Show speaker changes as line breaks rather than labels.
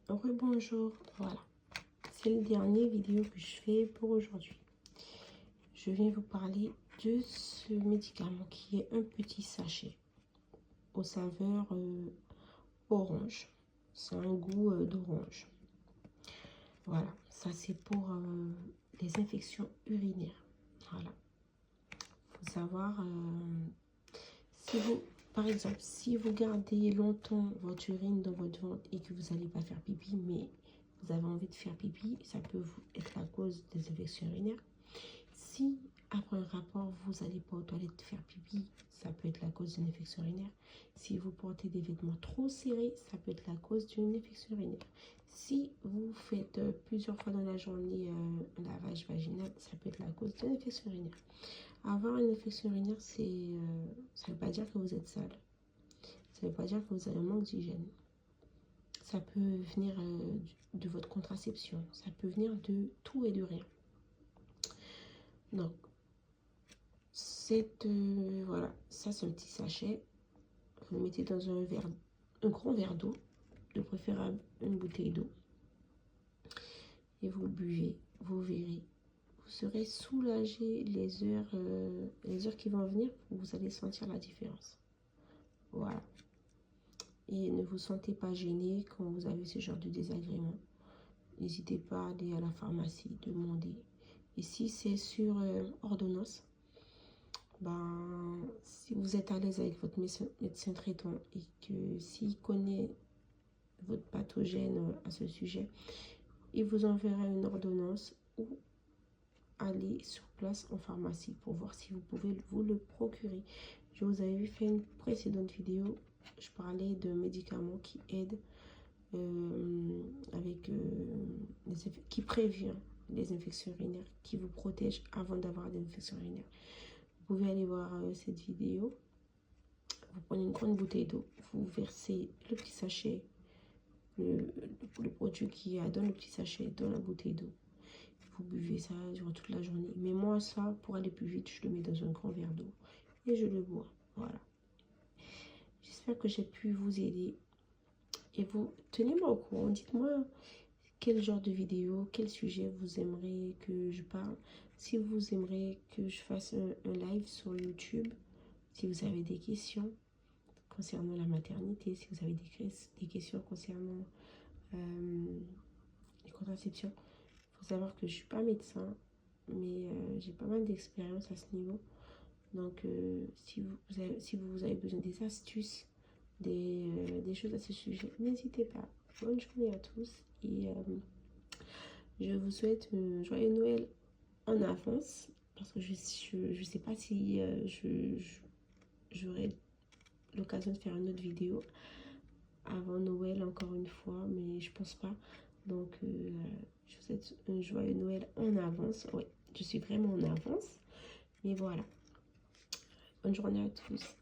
Rebonjour, voilà, c'est le dernier vidéo que je fais pour aujourd'hui. Je viens vous parler de ce médicament qui est un petit sachet aux saveurs orange. C'est un goût d'orange. Voilà, ça c'est pour les infections urinaires. Voilà, faut savoir si vous, par exemple, si vous gardez longtemps votre urine dans votre ventre et que vous n'allez pas faire pipi, mais vous avez envie de faire pipi, ça peut être la cause des infections urinaires. Si après un rapport, vous n'allez pas aux toilettes faire pipi, ça peut être la cause d'une infection urinaire. Si vous portez des vêtements trop serrés, ça peut être la cause d'une infection urinaire. Si vous faites plusieurs fois dans la journée un lavage vaginal, ça peut être la cause d'une infection urinaire. Avoir une infection urinaire, ça ne veut pas dire que vous êtes sale. Ça ne veut pas dire que vous avez un manque d'hygiène. Ça peut venir de votre contraception. Ça peut venir de tout et de rien. Donc, voilà, ça c'est un petit sachet. Vous le mettez dans un grand verre d'eau, de préférable une bouteille d'eau. Et vous le buvez, vous verrez. Vous serez soulagé les heures qui vont venir, vous allez sentir la différence. Voilà. Et ne vous sentez pas gêné quand vous avez ce genre de désagrément. N'hésitez pas à aller à la pharmacie, demander. Et si c'est sur ordonnance, si vous êtes à l'aise avec votre médecin traitant et que s'il connaît votre pathogène à ce sujet, il vous enverra une ordonnance ou aller sur place en pharmacie pour voir si vous pouvez vous le procurer. Je vous avais fait une précédente vidéo, je parlais de médicaments qui aident qui prévient les infections urinaires, qui vous protège avant d'avoir des infections urinaires. Vous pouvez aller voir cette vidéo. Vous prenez une grande bouteille d'eau, vous versez le petit sachet, le produit qui donne le petit sachet dans la bouteille d'eau. Vous buvez ça durant toute la journée. Mais moi, ça, pour aller plus vite, je le mets dans un grand verre d'eau et je le bois. Voilà. J'espère que j'ai pu vous aider. Et vous, tenez-moi au courant. Dites-moi quel genre de vidéo, quel sujet vous aimeriez que je parle. Si vous aimeriez que je fasse un live sur YouTube. Si vous avez des questions concernant la maternité, si vous avez des questions concernant les contraceptions, il faut savoir que je ne suis pas médecin, mais j'ai pas mal d'expérience à ce niveau. Donc, si vous avez besoin des astuces, des choses à ce sujet, n'hésitez pas. Bonne journée à tous et je vous souhaite un joyeux Noël en avance parce que je ne sais pas si j'aurai l'occasion de faire une autre vidéo avant Noël encore une fois, mais je pense pas. Donc je vous souhaite un joyeux Noël en avance. Oui, je suis vraiment en avance, mais voilà. Bonne journée à tous.